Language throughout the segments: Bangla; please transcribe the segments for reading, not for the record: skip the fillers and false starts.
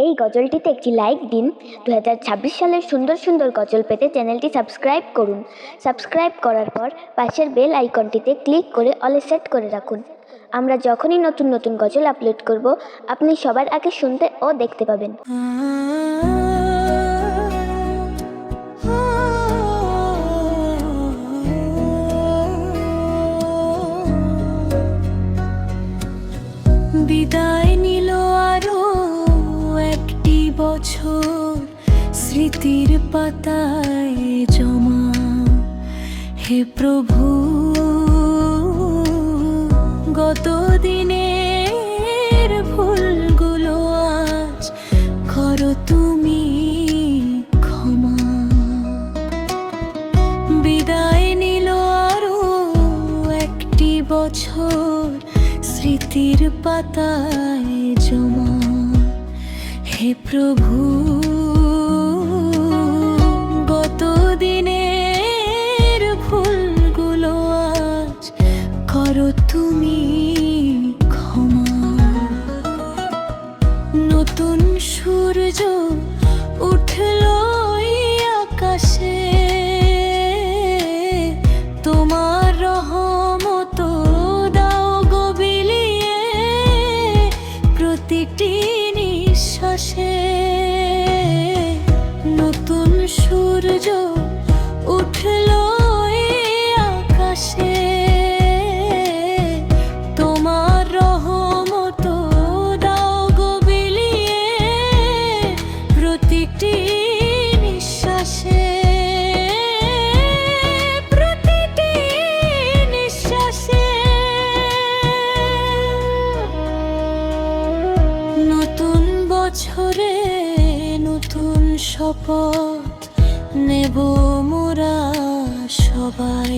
এই গজলটিতে একটি লাইক দিন। 2026 সালের সুন্দর সুন্দর গজল পেতে চ্যানেলটি সাবস্ক্রাইব করুন। সাবস্ক্রাইব করার পর পাশের বেল আইকনটিতে ক্লিক করে অলে সেট করে রাখুন। আমরা যখনই নতুন নতুন গজল আপলোড করব, আপনি সবার আগে শুনতে ও দেখতে পাবেন। বিদায় নিল আরো একটি বছর, স্মৃতির পাতায় জমা। হে প্রভু, গত দিনের ভুলগুলো আজ করো তুমি ক্ষমা। বিদায় নিল আরো একটি বছর, স্মৃতির পাতায় জমা। হে প্রভু, গত দিনের ভুলগুলো আজ করো তুমি ক্ষমা। নতুন সূর্য উঠল আকাশে, তোমার রহমত দাও গো বিলিয়ে প্রতিটি নিঃশ্বাসে। নতুন সূর্য উঠল আকাশে, তোমার রহমত দাও গো বিলিয়ে প্রতিটি নিঃশ্বাসে। প্রতিটি নিঃশ্বাসে নতুন বছরে নতুন শপথ নেব মোরা সবাই।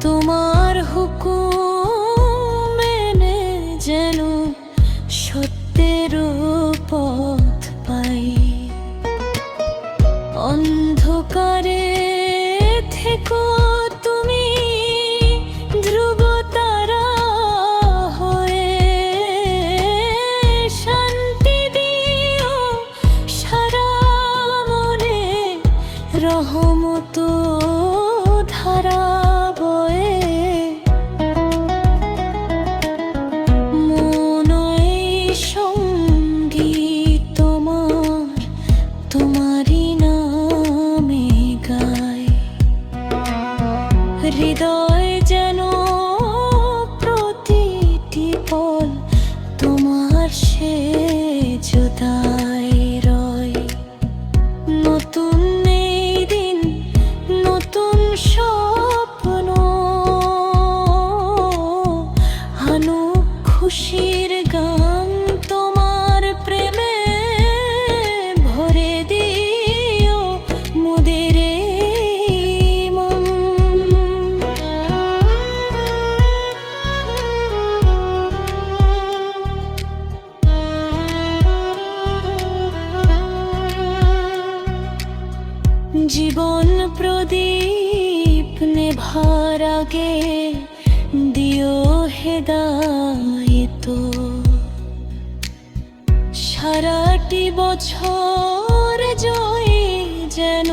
তোমার হুকুম মেনে যেন সত্যের পথ পাই। অন্ধকারে থেকো তুমি ধ্রুব তারা হয়ে, শান্তি দিও সারা মনে, রহমত ধারা বয়ে। মনয় সঙ্গী তোমার, তোমারই নামে গায়। হৃদয় যেন প্রতিটি পল তোমার সে জোদায় রয়। নতুন এই দিন, নতুন স্বপ্ন আনো খুশির গান, তোমার প্রেমে ভরে দিও মোদের মন। জীবন প্রদীপ নেভার আগে দিও হেদায়েত। সারাটি বছর জয় যেন